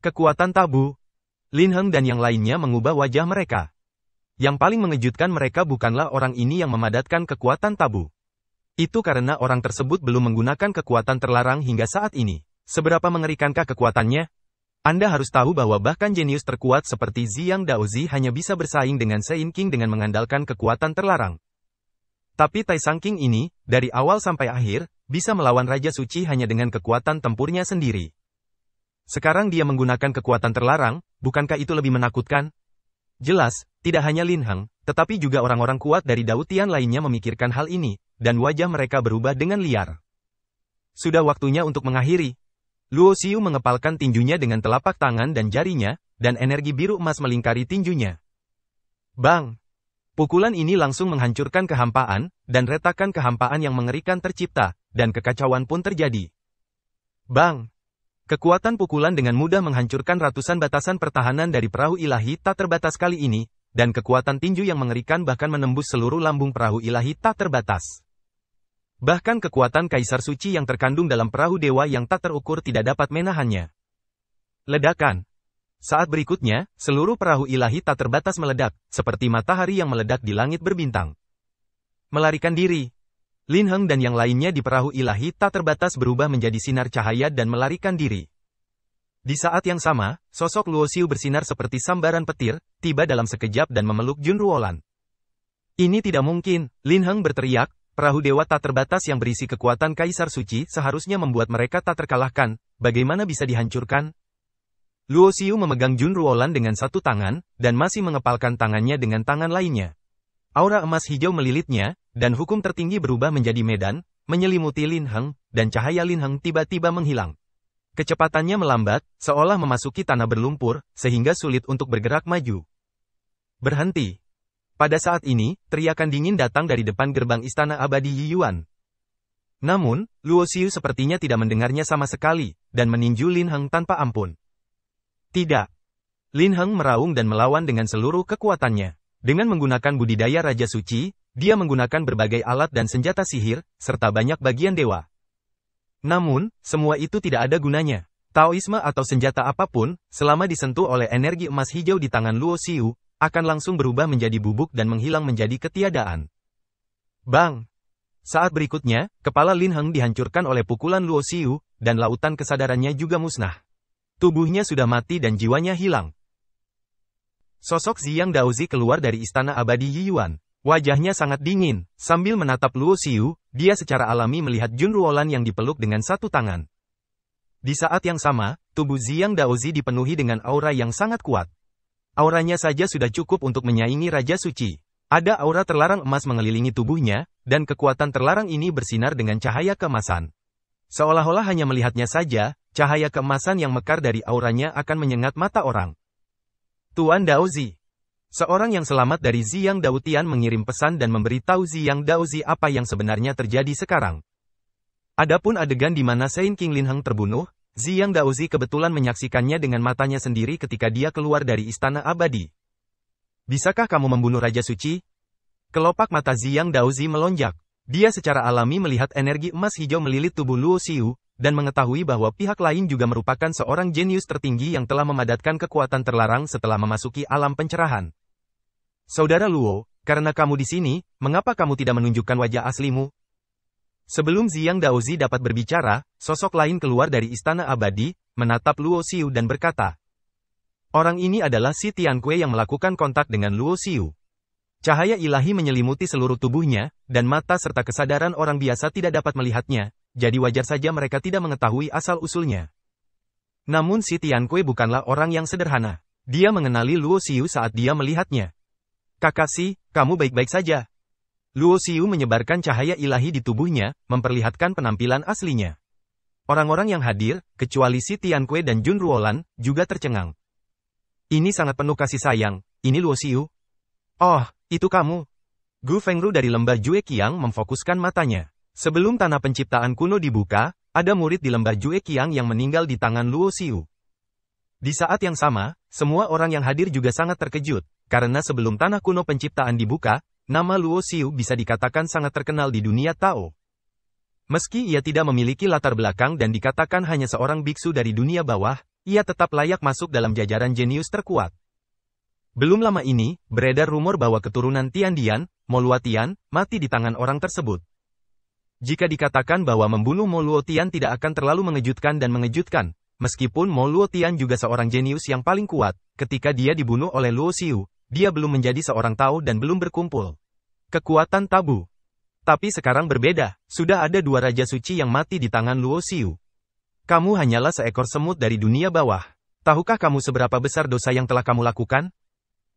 Kekuatan tabu. Lin Heng dan yang lainnya mengubah wajah mereka. Yang paling mengejutkan mereka bukanlah orang ini yang memadatkan kekuatan tabu. Itu karena orang tersebut belum menggunakan kekuatan terlarang hingga saat ini. Seberapa mengerikankah kekuatannya? Anda harus tahu bahwa bahkan jenius terkuat seperti Ziyang Daozi hanya bisa bersaing dengan Sein King dengan mengandalkan kekuatan terlarang. Tapi Tai Sang King ini, dari awal sampai akhir, bisa melawan Raja Suci hanya dengan kekuatan tempurnya sendiri. Sekarang dia menggunakan kekuatan terlarang, bukankah itu lebih menakutkan? Jelas, tidak hanya Lin Heng, tetapi juga orang-orang kuat dari Dao Tian lainnya memikirkan hal ini, dan wajah mereka berubah dengan liar. Sudah waktunya untuk mengakhiri. Luo Xiu mengepalkan tinjunya dengan telapak tangan dan jarinya, dan energi biru emas melingkari tinjunya. Bang! Pukulan ini langsung menghancurkan kehampaan, dan retakan kehampaan yang mengerikan tercipta, dan kekacauan pun terjadi. Bang! Kekuatan pukulan dengan mudah menghancurkan ratusan batasan pertahanan dari perahu ilahi tak terbatas kali ini, dan kekuatan tinju yang mengerikan bahkan menembus seluruh lambung perahu ilahi tak terbatas. Bahkan kekuatan Kaisar Suci yang terkandung dalam perahu dewa yang tak terukur tidak dapat menahannya. Ledakan. Saat berikutnya, seluruh perahu ilahi tak terbatas meledak, seperti matahari yang meledak di langit berbintang. Melarikan diri. Lin Heng dan yang lainnya di perahu ilahi tak terbatas berubah menjadi sinar cahaya dan melarikan diri. Di saat yang sama, sosok Luo Xiu bersinar seperti sambaran petir, tiba dalam sekejap dan memeluk Jun Ruolan. Ini tidak mungkin, Lin Heng berteriak, perahu dewa tak terbatas yang berisi kekuatan Kaisar Suci seharusnya membuat mereka tak terkalahkan, bagaimana bisa dihancurkan? Luo Xiu memegang Jun Ruolan dengan satu tangan, dan masih mengepalkan tangannya dengan tangan lainnya. Aura emas hijau melilitnya, dan hukum tertinggi berubah menjadi medan, menyelimuti Lin Heng, dan cahaya Lin Heng tiba-tiba menghilang. Kecepatannya melambat, seolah memasuki tanah berlumpur, sehingga sulit untuk bergerak maju. Berhenti. Pada saat ini, teriakan dingin datang dari depan gerbang Istana Abadi Yiyuan. Namun, Luo Xiu sepertinya tidak mendengarnya sama sekali, dan meninju Lin Heng tanpa ampun. Tidak. Lin Heng meraung dan melawan dengan seluruh kekuatannya. Dengan menggunakan budidaya Raja Suci, dia menggunakan berbagai alat dan senjata sihir, serta banyak bagian dewa. Namun, semua itu tidak ada gunanya. Taoisme atau senjata apapun, selama disentuh oleh energi emas hijau di tangan Luo Xiu, akan langsung berubah menjadi bubuk dan menghilang menjadi ketiadaan. Bang! Saat berikutnya, kepala Lin Heng dihancurkan oleh pukulan Luo Xiu, dan lautan kesadarannya juga musnah. Tubuhnya sudah mati dan jiwanya hilang. Sosok Ziyang Daozi keluar dari Istana Abadi Yiyuan. Wajahnya sangat dingin, sambil menatap Luo Xiu, dia secara alami melihat Jun Ruolan yang dipeluk dengan satu tangan. Di saat yang sama, tubuh Ziyang Daozi dipenuhi dengan aura yang sangat kuat. Auranya saja sudah cukup untuk menyaingi Raja Suci. Ada aura terlarang emas mengelilingi tubuhnya, dan kekuatan terlarang ini bersinar dengan cahaya keemasan. Seolah-olah hanya melihatnya saja, cahaya keemasan yang mekar dari auranya akan menyengat mata orang. Tuan Daozi. Seorang yang selamat dari Ziyang Daotian mengirim pesan dan memberitahu Ziyang Daozi apa yang sebenarnya terjadi sekarang. Adapun adegan di mana Sein King Lin Heng terbunuh, Ziyang Daozi kebetulan menyaksikannya dengan matanya sendiri ketika dia keluar dari Istana Abadi. Bisakah kamu membunuh Raja Suci? Kelopak mata Ziyang Daozi melonjak. Dia secara alami melihat energi emas hijau melilit tubuh Luo Xiu, dan mengetahui bahwa pihak lain juga merupakan seorang jenius tertinggi yang telah memadatkan kekuatan terlarang setelah memasuki alam pencerahan. Saudara Luo, karena kamu di sini, mengapa kamu tidak menunjukkan wajah aslimu? Sebelum Ziyang Daozi dapat berbicara, sosok lain keluar dari Istana Abadi, menatap Luo Xiu dan berkata, orang ini adalah Si Tianque yang melakukan kontak dengan Luo Xiu. Cahaya ilahi menyelimuti seluruh tubuhnya, dan mata serta kesadaran orang biasa tidak dapat melihatnya, jadi wajar saja mereka tidak mengetahui asal-usulnya. Namun Si Tianque bukanlah orang yang sederhana. Dia mengenali Luo Xiu saat dia melihatnya. Kakashi, kamu baik-baik saja. Luo Xiu menyebarkan cahaya ilahi di tubuhnya, memperlihatkan penampilan aslinya. Orang-orang yang hadir, kecuali Si Tianque dan Jun Ruolan, juga tercengang. Ini sangat penuh kasih sayang, ini Luo Xiu. Oh, itu kamu. Gu Fengru dari lembah Jue Qiang memfokuskan matanya. Sebelum tanah penciptaan kuno dibuka, ada murid di lembah Jue Qiang yang meninggal di tangan Luo Xiu. Di saat yang sama, semua orang yang hadir juga sangat terkejut, karena sebelum tanah kuno penciptaan dibuka, nama Luo Xiu bisa dikatakan sangat terkenal di dunia Tao. Meski ia tidak memiliki latar belakang dan dikatakan hanya seorang biksu dari dunia bawah, ia tetap layak masuk dalam jajaran jenius terkuat. Belum lama ini, beredar rumor bahwa keturunan Tiandian, Mo Luotian, mati di tangan orang tersebut. Jika dikatakan bahwa membunuh Mo Luotian tidak akan terlalu mengejutkan dan mengejutkan, meskipun Mo Luotian juga seorang jenius yang paling kuat, ketika dia dibunuh oleh Luo Xiu, dia belum menjadi seorang Tao dan belum berkumpul kekuatan tabu. Tapi sekarang berbeda, sudah ada 2 raja suci yang mati di tangan Luo Xiu. Kamu hanyalah seekor semut dari dunia bawah. Tahukah kamu seberapa besar dosa yang telah kamu lakukan?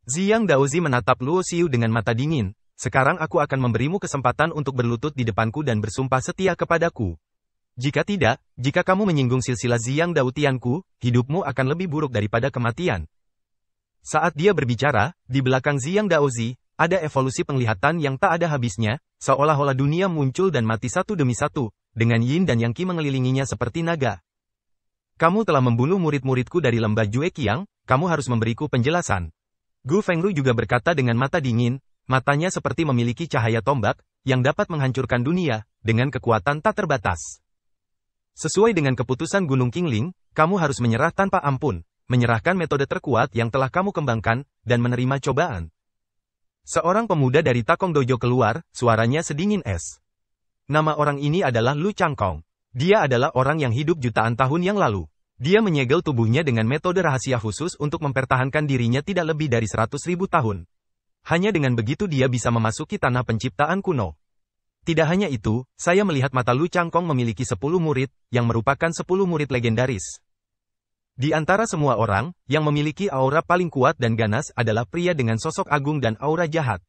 Ziyang Daozi menatap Luo Xiu dengan mata dingin. Sekarang aku akan memberimu kesempatan untuk berlutut di depanku dan bersumpah setia kepadaku. Jika tidak, jika kamu menyinggung silsilah Ziyang Daotianku, hidupmu akan lebih buruk daripada kematian. Saat dia berbicara, di belakang Ziyang Daozi, ada evolusi penglihatan yang tak ada habisnya, seolah-olah dunia muncul dan mati satu demi satu, dengan Yin dan Yang Qi mengelilinginya seperti naga. Kamu telah membunuh murid-muridku dari lembah Jue Qiang, kamu harus memberiku penjelasan. Gu Fengru juga berkata dengan mata dingin, matanya seperti memiliki cahaya tombak, yang dapat menghancurkan dunia, dengan kekuatan tak terbatas. Sesuai dengan keputusan Gunung Qingling, kamu harus menyerah tanpa ampun, menyerahkan metode terkuat yang telah kamu kembangkan, dan menerima cobaan. Seorang pemuda dari Takong Dojo keluar, suaranya sedingin es. Nama orang ini adalah Lu Changkong. Dia adalah orang yang hidup jutaan tahun yang lalu. Dia menyegel tubuhnya dengan metode rahasia khusus untuk mempertahankan dirinya tidak lebih dari 100.000 tahun. Hanya dengan begitu dia bisa memasuki tanah penciptaan kuno. Tidak hanya itu, saya melihat mata Lu Changkong memiliki 10 murid, yang merupakan 10 murid legendaris. Di antara semua orang, yang memiliki aura paling kuat dan ganas adalah pria dengan sosok agung dan aura jahat.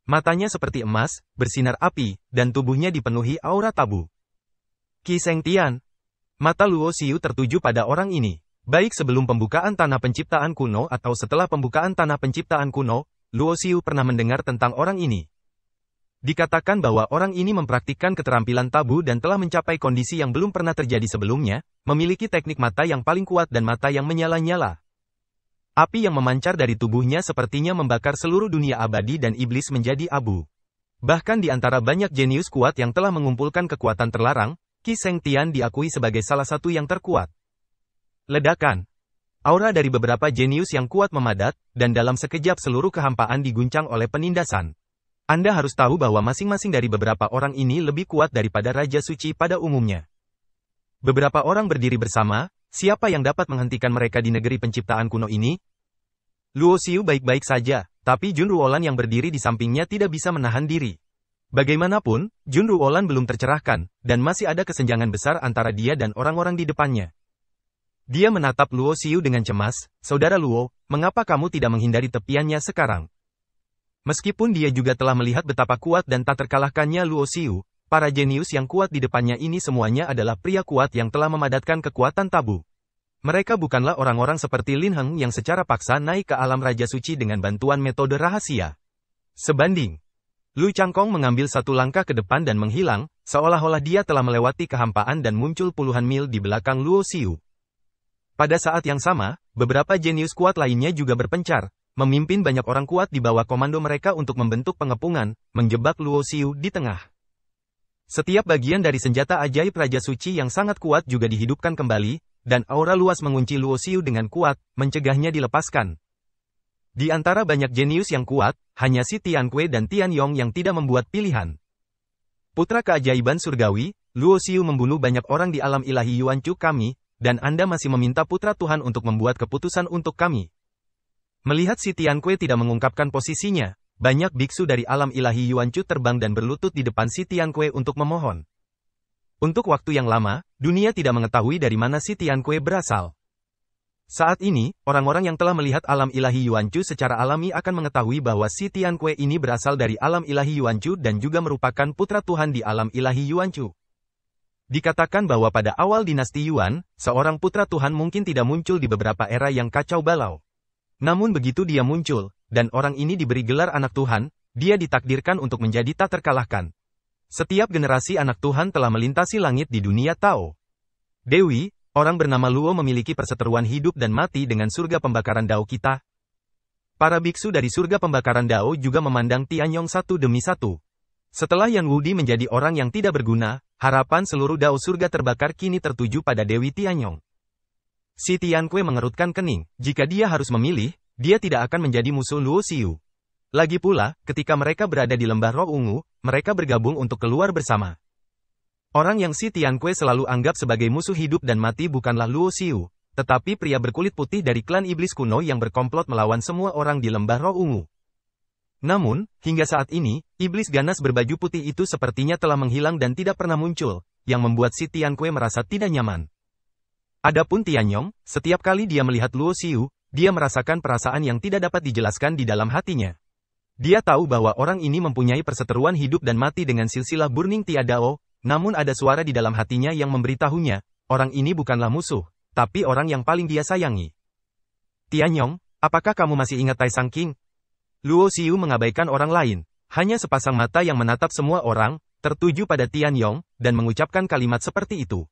Matanya seperti emas, bersinar api, dan tubuhnya dipenuhi aura tabu. Qi Shengtian. Mata Luo Xiu tertuju pada orang ini. Baik sebelum pembukaan tanah penciptaan kuno atau setelah pembukaan tanah penciptaan kuno, Luo Xiu pernah mendengar tentang orang ini. Dikatakan bahwa orang ini mempraktikkan keterampilan tabu dan telah mencapai kondisi yang belum pernah terjadi sebelumnya, memiliki teknik mata yang paling kuat dan mata yang menyala-nyala. Api yang memancar dari tubuhnya sepertinya membakar seluruh dunia abadi dan iblis menjadi abu. Bahkan di antara banyak jenius kuat yang telah mengumpulkan kekuatan terlarang, Qi Shengtian diakui sebagai salah satu yang terkuat. Ledakan. Aura dari beberapa jenius yang kuat memadat, dan dalam sekejap seluruh kehampaan diguncang oleh penindasan. Anda harus tahu bahwa masing-masing dari beberapa orang ini lebih kuat daripada Raja Suci pada umumnya. Beberapa orang berdiri bersama, siapa yang dapat menghentikan mereka di negeri penciptaan kuno ini? Luo Xiu baik-baik saja, tapi Jun Ruolan yang berdiri di sampingnya tidak bisa menahan diri. Bagaimanapun, Jun Ruolan belum tercerahkan, dan masih ada kesenjangan besar antara dia dan orang-orang di depannya. Dia menatap Luo Xiu dengan cemas, "Saudara Luo, mengapa kamu tidak menghindari tepiannya sekarang?" Meskipun dia juga telah melihat betapa kuat dan tak terkalahkannya Luo Xiu, para jenius yang kuat di depannya ini semuanya adalah pria kuat yang telah memadatkan kekuatan tabu. Mereka bukanlah orang-orang seperti Lin Heng yang secara paksa naik ke alam Raja Suci dengan bantuan metode rahasia. Sebanding, Lu Changkong mengambil satu langkah ke depan dan menghilang, seolah-olah dia telah melewati kehampaan dan muncul puluhan mil di belakang Luo Xiu. Pada saat yang sama, beberapa jenius kuat lainnya juga berpencar, memimpin banyak orang kuat di bawah komando mereka untuk membentuk pengepungan, menjebak Luo Xiu di tengah. Setiap bagian dari senjata ajaib Raja Suci yang sangat kuat juga dihidupkan kembali, dan aura luas mengunci Luo Xiu dengan kuat, mencegahnya dilepaskan. Di antara banyak jenius yang kuat, hanya si Tianque dan Tianyong yang tidak membuat pilihan. Putra keajaiban surgawi, Luo Xiu membunuh banyak orang di alam ilahi Yuanchu kami, dan Anda masih meminta putra Tuhan untuk membuat keputusan untuk kami. Melihat si Tianque tidak mengungkapkan posisinya, banyak biksu dari alam ilahi Yuanchu terbang dan berlutut di depan si Tianque untuk memohon. Untuk waktu yang lama, dunia tidak mengetahui dari mana si Tianque berasal. Saat ini, orang-orang yang telah melihat alam ilahi Yuanchu secara alami akan mengetahui bahwa si Tianque ini berasal dari alam ilahi Yuanchu dan juga merupakan putra Tuhan di alam ilahi Yuanchu. Dikatakan bahwa pada awal dinasti Yuan, seorang putra Tuhan mungkin tidak muncul di beberapa era yang kacau balau. Namun begitu dia muncul, dan orang ini diberi gelar anak Tuhan, dia ditakdirkan untuk menjadi tak terkalahkan. Setiap generasi anak Tuhan telah melintasi langit di dunia Tao. Dewi, orang bernama Luo memiliki perseteruan hidup dan mati dengan surga pembakaran Dao kita. Para biksu dari surga pembakaran Dao juga memandang Tianyong satu demi satu. Setelah Yan Wudi menjadi orang yang tidak berguna, harapan seluruh Dao surga terbakar kini tertuju pada Dewi Tianyong. Si Tianque mengerutkan kening, jika dia harus memilih, dia tidak akan menjadi musuh Luo Xiu. Lagi pula, ketika mereka berada di lembah roh ungu, mereka bergabung untuk keluar bersama. Orang yang Si Tianque selalu anggap sebagai musuh hidup dan mati bukanlah Luo Xiu, tetapi pria berkulit putih dari klan iblis kuno yang berkomplot melawan semua orang di lembah roh ungu. Namun, hingga saat ini, iblis ganas berbaju putih itu sepertinya telah menghilang dan tidak pernah muncul, yang membuat Si Tianque merasa tidak nyaman. Adapun Tianyong, setiap kali dia melihat Luo Xiu, dia merasakan perasaan yang tidak dapat dijelaskan di dalam hatinya. Dia tahu bahwa orang ini mempunyai perseteruan hidup dan mati dengan silsilah Burning Tiadao, namun ada suara di dalam hatinya yang memberitahunya, orang ini bukanlah musuh, tapi orang yang paling dia sayangi. Tianyong, apakah kamu masih ingat Tai Sang King? Luo Xiu mengabaikan orang lain, hanya sepasang mata yang menatap semua orang, tertuju pada Tianyong, dan mengucapkan kalimat seperti itu.